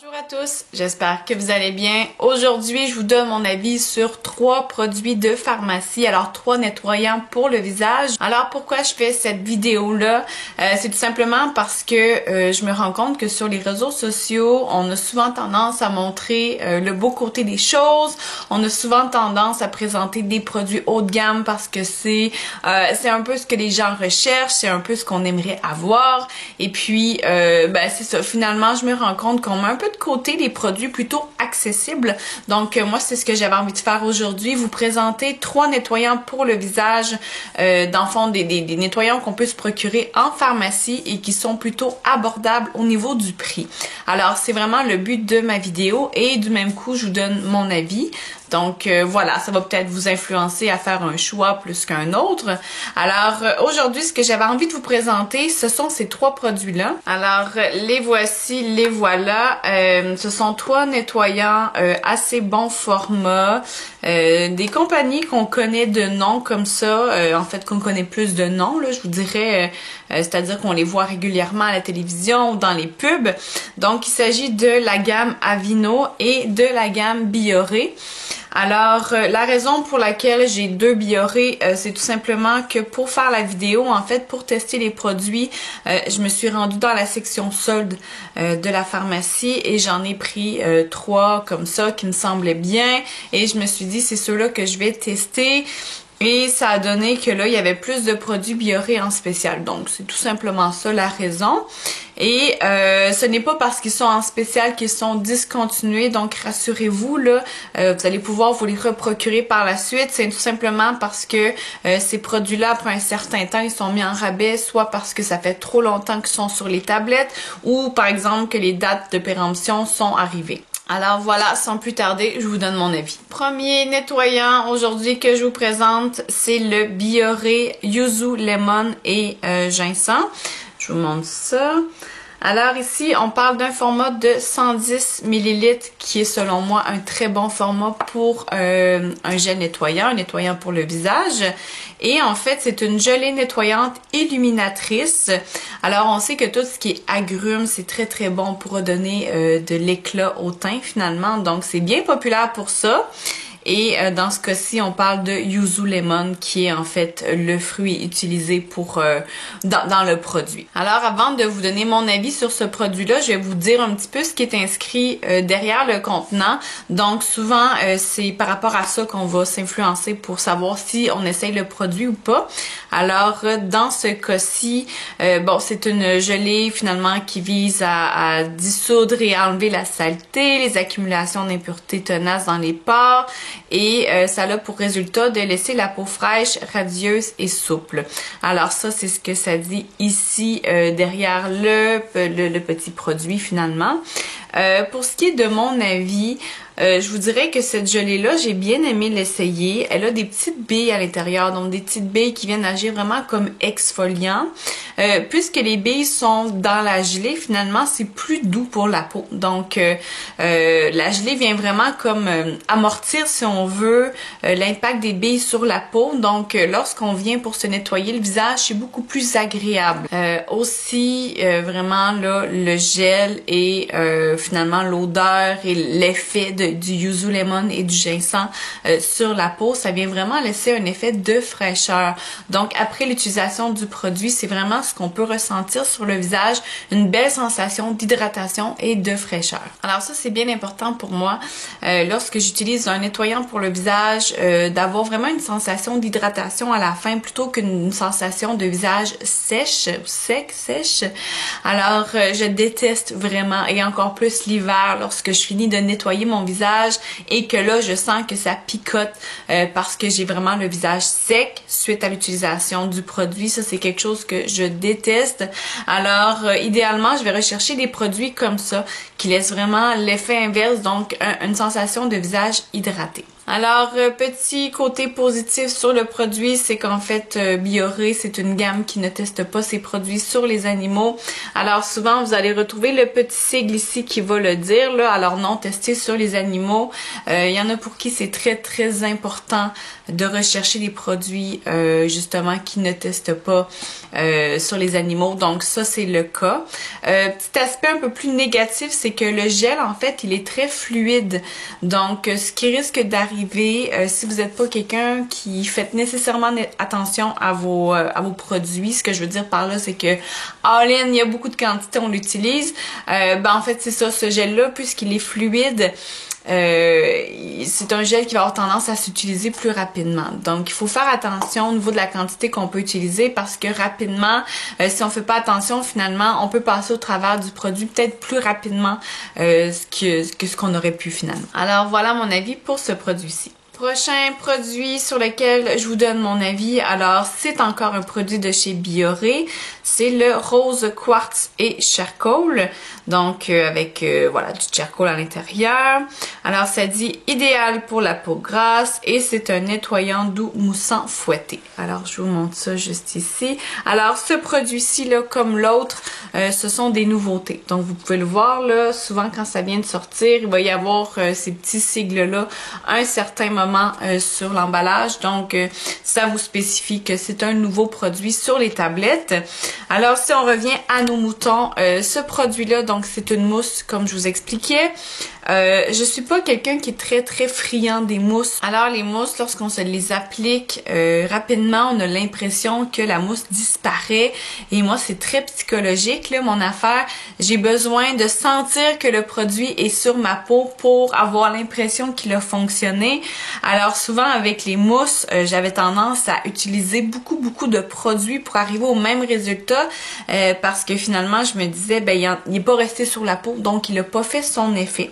Bonjour à tous, j'espère que vous allez bien. Aujourd'hui, je vous donne mon avis sur 3 produits de pharmacie, alors 3 nettoyants pour le visage. Alors pourquoi je fais cette vidéo-là? C'est tout simplement parce que je me rends compte que sur les réseaux sociaux, on a souvent tendance à montrer le beau côté des choses. On a souvent tendance à présenter des produits haut de gamme parce que c'est un peu ce que les gens recherchent, c'est un peu ce qu'on aimerait avoir. Et puis, c'est ça, finalement, je me rends compte qu'on met un peu de côté les produits plutôt accessibles. Donc moi, c'est ce que j'avais envie de faire aujourd'hui, vous présenter 3 nettoyants pour le visage, dans le fond des nettoyants qu'on peut se procurer en pharmacie et qui sont plutôt abordables au niveau du prix. Alors c'est vraiment le but de ma vidéo et du même coup, je vous donne mon avis. Donc voilà, ça va peut-être vous influencer à faire un choix plus qu'un autre. Alors aujourd'hui, ce que j'avais envie de vous présenter, ce sont ces 3 produits-là. Alors les voici, les voilà. Ce sont 3 nettoyants assez bon format, des compagnies qu'on connaît de nom comme ça, en fait qu'on connaît plus de noms, là, je vous dirais, c'est-à-dire qu'on les voit régulièrement à la télévision ou dans les pubs. Donc il s'agit de la gamme Aveeno et de la gamme Bioré. Alors, la raison pour laquelle j'ai 2 Bioré, c'est tout simplement que pour faire la vidéo, en fait, pour tester les produits, je me suis rendue dans la section solde de la pharmacie et j'en ai pris 3 comme ça qui me semblaient bien et je me suis dit c'est ceux-là que je vais tester. Et ça a donné que là, il y avait plus de produits Bioré en spécial. Donc, c'est tout simplement ça la raison. Et ce n'est pas parce qu'ils sont en spécial qu'ils sont discontinués. Donc, rassurez-vous, là, vous allez pouvoir vous les reprocurer par la suite. C'est tout simplement parce que ces produits-là, après un certain temps, ils sont mis en rabais, soit parce que ça fait trop longtemps qu'ils sont sur les tablettes ou, par exemple, que les dates de péremption sont arrivées. Alors voilà, sans plus tarder, je vous donne mon avis. Premier nettoyant aujourd'hui que je vous présente, c'est le Bioré Yuzu Lemon et Ginseng. Je vous montre ça. Alors ici, on parle d'un format de 110 ml qui est selon moi un très bon format pour un gel nettoyant, un nettoyant pour le visage. Et en fait, c'est une gelée nettoyante illuminatrice. Alors, on sait que tout ce qui est agrumes, c'est très très bon pour donner de l'éclat au teint finalement. Donc, c'est bien populaire pour ça. Et dans ce cas-ci, on parle de Yuzu Lemon qui est en fait le fruit utilisé pour dans le produit. Alors avant de vous donner mon avis sur ce produit-là, je vais vous dire un petit peu ce qui est inscrit derrière le contenant. Donc souvent, c'est par rapport à ça qu'on va s'influencer pour savoir si on essaye le produit ou pas. Alors dans ce cas-ci, c'est une gelée finalement qui vise à dissoudre et à enlever la saleté, les accumulations d'impuretés tenaces dans les pores. Et ça a pour résultat de laisser la peau fraîche, radieuse et souple. Alors ça, c'est ce que ça dit ici derrière le petit produit finalement. Pour ce qui est de mon avis, je vous dirais que cette gelée-là, j'ai bien aimé l'essayer. Elle a des petites billes à l'intérieur, donc des petites billes qui viennent agir vraiment comme exfoliant. Puisque les billes sont dans la gelée, finalement, c'est plus doux pour la peau. Donc, la gelée vient vraiment comme amortir, si on veut, l'impact des billes sur la peau. Donc, lorsqu'on vient pour se nettoyer le visage, c'est beaucoup plus agréable. Aussi, vraiment, là, le gel et finalement l'odeur et l'effet du Yuzu Lemon et du ginseng sur la peau, ça vient vraiment laisser un effet de fraîcheur. Donc après l'utilisation du produit, c'est vraiment ce qu'on peut ressentir sur le visage, une belle sensation d'hydratation et de fraîcheur. Alors ça, c'est bien important pour moi lorsque j'utilise un nettoyant pour le visage, d'avoir vraiment une sensation d'hydratation à la fin plutôt qu'une sensation de visage sèche. Alors je déteste vraiment, et encore plus l'hiver, lorsque je finis de nettoyer mon visage et que là je sens que ça picote parce que j'ai vraiment le visage sec suite à l'utilisation du produit. Ça, c'est quelque chose que je déteste. Alors idéalement, je vais rechercher des produits comme ça qui laissent vraiment l'effet inverse, donc une sensation de visage hydraté. Alors, petit côté positif sur le produit, c'est qu'en fait, Bioré, c'est une gamme qui ne teste pas ses produits sur les animaux. Alors, souvent, vous allez retrouver le petit sigle ici qui va le dire, là. Alors, non, testé sur les animaux. Il y en a pour qui c'est très, très important de rechercher des produits, justement, qui ne testent pas sur les animaux. Donc, ça, c'est le cas. Petit aspect un peu plus négatif, c'est que le gel, en fait, il est très fluide. Donc, ce qui risque d'arriver si vous n'êtes pas quelqu'un qui fait nécessairement attention à vos produits, ce que je veux dire par là, c'est que all-in, il y a beaucoup de quantité, on l'utilise. En fait, c'est ça, ce gel-là, puisqu'il est fluide, c'est un gel qui va avoir tendance à s'utiliser plus rapidement. Donc, il faut faire attention au niveau de la quantité qu'on peut utiliser parce que rapidement, si on fait pas attention, finalement, on peut passer au travers du produit peut-être plus rapidement que ce qu'on aurait pu finalement. Alors, voilà mon avis pour ce produit-ci. Prochain produit sur lequel je vous donne mon avis, alors c'est encore un produit de chez Bioré, c'est le Rose Quartz et Charcoal, donc avec voilà du charcoal à l'intérieur. Alors ça dit idéal pour la peau grasse et c'est un nettoyant doux moussant fouetté. Alors je vous montre ça juste ici. Alors ce produit-ci là, comme l'autre, ce sont des nouveautés. Donc vous pouvez le voir là, souvent quand ça vient de sortir, il va y avoir ces petits sigles là, à un certain moment sur l'emballage, donc ça vous spécifie que c'est un nouveau produit sur les tablettes. Alors si on revient à nos moutons, ce produit là, donc c'est une mousse comme je vous expliquais. Je suis pas quelqu'un qui est très très friand des mousses. Alors les mousses, lorsqu'on se les applique rapidement, on a l'impression que la mousse disparaît et moi c'est très psychologique là mon affaire. J'ai besoin de sentir que le produit est sur ma peau pour avoir l'impression qu'il a fonctionné. Alors souvent avec les mousses, j'avais tendance à utiliser beaucoup de produits pour arriver au même résultat parce que finalement je me disais il n'est pas resté sur la peau donc il n'a pas fait son effet.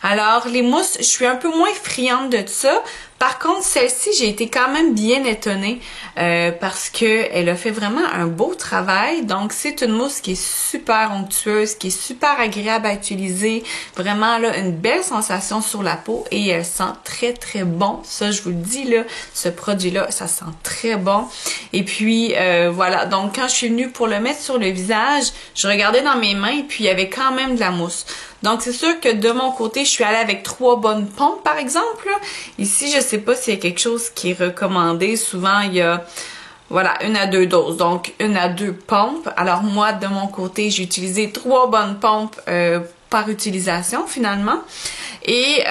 Alors les mousses, je suis un peu moins friande de ça. Par contre, celle-ci, j'ai été quand même bien étonnée parce que elle a fait vraiment un beau travail. Donc, c'est une mousse qui est super onctueuse, qui est super agréable à utiliser. Vraiment, là, une belle sensation sur la peau et elle sent très, très bon. Ça, je vous le dis, là, ce produit-là, ça sent très bon. Et puis, voilà. Donc, quand je suis venue pour le mettre sur le visage, je regardais dans mes mains et puis il y avait quand même de la mousse. Donc, c'est sûr que de mon côté, je suis allée avec 3 bonnes pompes, par exemple. Ici, je sais pas s'il y a quelque chose qui est recommandé. Souvent, il y a, voilà, 1 à 2 doses. Donc, 1 à 2 pompes. Alors, moi, de mon côté, j'ai utilisé 3 bonnes pompes par utilisation, finalement. Et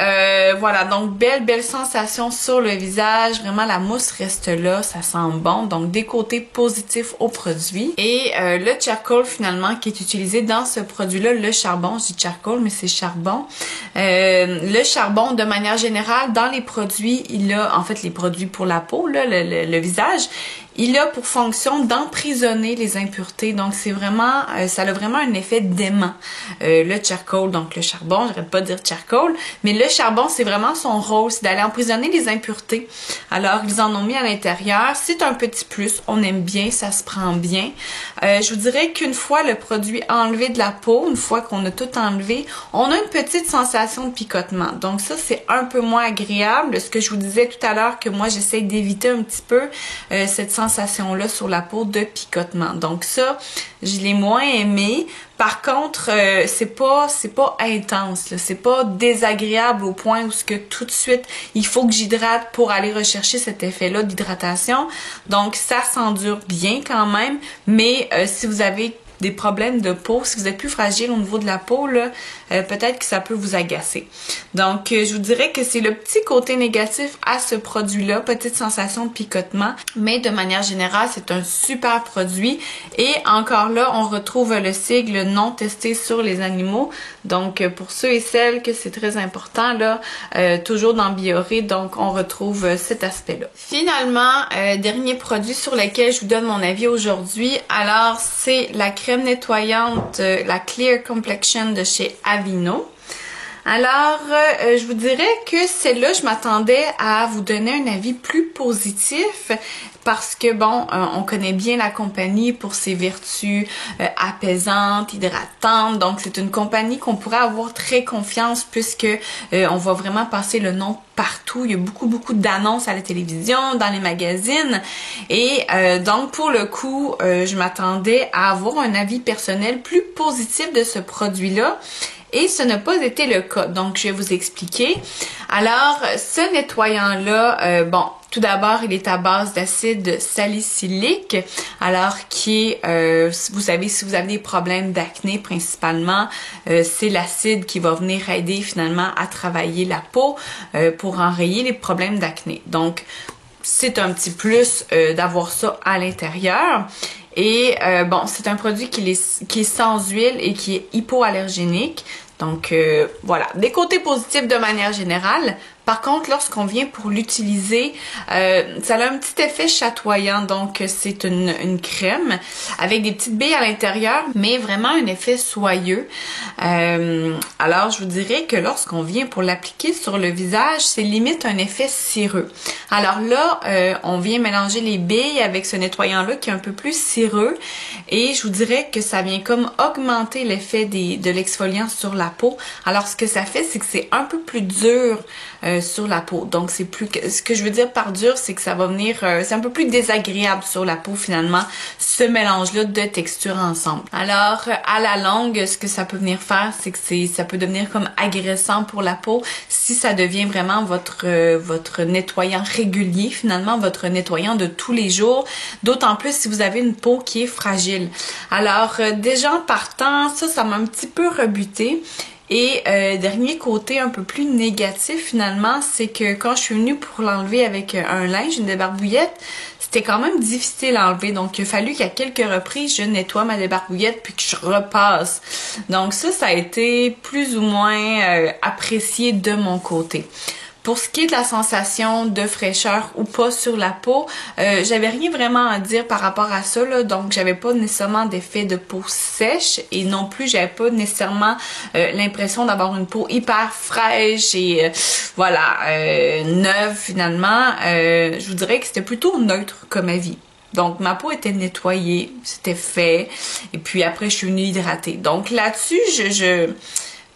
voilà, donc belle sensation sur le visage. Vraiment, la mousse reste là, ça sent bon. Donc, des côtés positifs au produit. Et le charcoal, finalement, qui est utilisé dans ce produit-là, le charbon, je dis charcoal, mais c'est charbon. Le charbon, de manière générale, dans les produits, il a, en fait, les produits pour la peau, là, le visage, il a pour fonction d'emprisonner les impuretés. Donc, c'est vraiment, ça a vraiment un effet d'aimant. Le charcoal, donc le charbon, j'arrête pas de dire charcoal, mais le charbon, c'est vraiment son rôle, c'est d'aller emprisonner les impuretés. Alors, ils en ont mis à l'intérieur. C'est un petit plus. On aime bien, ça se prend bien. Je vous dirais qu'une fois le produit enlevé de la peau, une fois qu'on a tout enlevé, on a une petite sensation de picotement. Donc, ça, c'est un peu moins agréable. Ce que je vous disais tout à l'heure, que moi, j'essaie d'éviter un petit peu cette sensation-là sur la peau de picotement. Donc ça, je l'ai moins aimé. Par contre, c'est pas intense, là. C'est pas désagréable au point où ce que tout de suite, il faut que j'hydrate pour aller rechercher cet effet-là d'hydratation. Donc ça s'endure bien quand même, mais si vous avez des problèmes de peau, si vous êtes plus fragile au niveau de la peau, là, peut-être que ça peut vous agacer. Donc, je vous dirais que c'est le petit côté négatif à ce produit-là, petite sensation de picotement, mais de manière générale, c'est un super produit. Et encore là, on retrouve le sigle non testé sur les animaux. Donc, pour ceux et celles que c'est très important, là, toujours dans Bioré, donc on retrouve cet aspect-là. Finalement, dernier produit sur lequel je vous donne mon avis aujourd'hui, alors c'est la crème nettoyante, la Clear Complexion de chez Aveeno. Alors, je vous dirais que celle-là, je m'attendais à vous donner un avis plus positif parce que, bon, on connaît bien la compagnie pour ses vertus apaisantes, hydratantes. Donc, c'est une compagnie qu'on pourrait avoir très confiance puisque on va vraiment passer le nom partout. Il y a beaucoup d'annonces à la télévision, dans les magazines. Et donc, pour le coup, je m'attendais à avoir un avis personnel plus positif de ce produit-là. Et ce n'a pas été le cas. Donc, je vais vous expliquer. Alors, ce nettoyant-là, bon, tout d'abord, il est à base d'acide salicylique. Alors, qui est, vous savez, si vous avez des problèmes d'acné principalement, c'est l'acide qui va venir aider finalement à travailler la peau pour enrayer les problèmes d'acné. Donc, c'est un petit plus d'avoir ça à l'intérieur. Et bon, c'est un produit qui est sans huile et qui est hypoallergénique. Donc voilà, des côtés positifs de manière générale. Par contre, lorsqu'on vient pour l'utiliser, ça a un petit effet chatoyant. Donc, c'est une crème avec des petites billes à l'intérieur, mais vraiment un effet soyeux. Alors, je vous dirais que lorsqu'on vient pour l'appliquer sur le visage, c'est limite un effet cireux. Alors là, on vient mélanger les billes avec ce nettoyant-là qui est un peu plus cireux. Et je vous dirais que ça vient comme augmenter l'effet de l'exfoliant sur la peau. Alors, ce que ça fait, c'est que c'est un peu plus dur sur la peau. Donc, c'est plus ce que je veux dire par dur, c'est que ça va venir, c'est un peu plus désagréable sur la peau finalement, ce mélange-là de textures ensemble. Alors, à la longue, ce que ça peut venir faire, c'est que ça peut devenir comme agressant pour la peau si ça devient vraiment votre nettoyant régulier, finalement, votre nettoyant de tous les jours, d'autant plus si vous avez une peau qui est fragile. Alors, déjà en partant, ça m'a un petit peu rebuté. Et dernier côté un peu plus négatif finalement, c'est que quand je suis venue pour l'enlever avec un linge, une débarbouillette, c'était quand même difficile à enlever. Donc il a fallu qu'à quelques reprises, je nettoie ma débarbouillette puis que je repasse. Donc ça a été plus ou moins apprécié de mon côté. Pour ce qui est de la sensation de fraîcheur ou pas sur la peau, j'avais rien vraiment à dire par rapport à ça, là, donc j'avais pas nécessairement d'effet de peau sèche et non plus j'avais pas nécessairement l'impression d'avoir une peau hyper fraîche et voilà, neuve finalement. Je vous dirais que c'était plutôt neutre comme avis. Donc, ma peau était nettoyée, c'était fait, et puis après je suis venue hydrater. Donc là-dessus,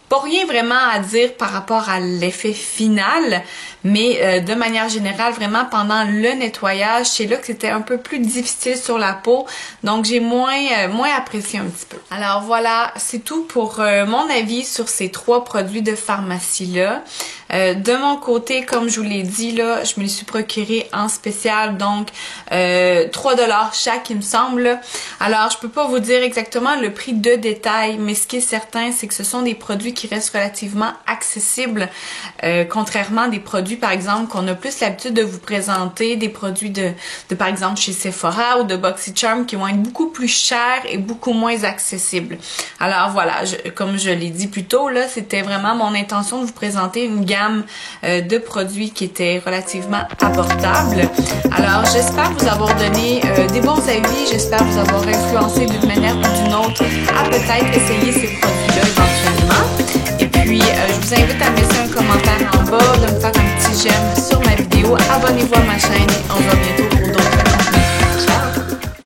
pas rien vraiment à dire par rapport à l'effet final, mais de manière générale, vraiment pendant le nettoyage, c'est là que c'était un peu plus difficile sur la peau, donc j'ai moins apprécié un petit peu. Alors voilà, c'est tout pour mon avis sur ces 3 produits de pharmacie-là. De mon côté, comme je vous l'ai dit, là, je me les suis procurés en spécial, donc 3$ chaque, il me semble. Alors, je peux pas vous dire exactement le prix de détail, mais ce qui est certain, c'est que ce sont des produits qui restent relativement accessibles, contrairement à des produits, par exemple, qu'on a plus l'habitude de vous présenter, des produits de par exemple, chez Sephora ou de BoxyCharm qui vont être beaucoup plus chers et beaucoup moins accessibles. Alors voilà, comme je l'ai dit plus tôt, là, c'était vraiment mon intention de vous présenter une gamme de produits qui étaient relativement abordables. Alors, j'espère vous avoir donné des bons avis, j'espère vous avoir influencé d'une manière ou d'une autre à peut-être essayer ces produits-là éventuellement. Et puis, je vous invite à me laisser un commentaire en bas, de me faire un petit j'aime sur ma vidéo. Abonnez-vous à ma chaîne et on se voit bientôt.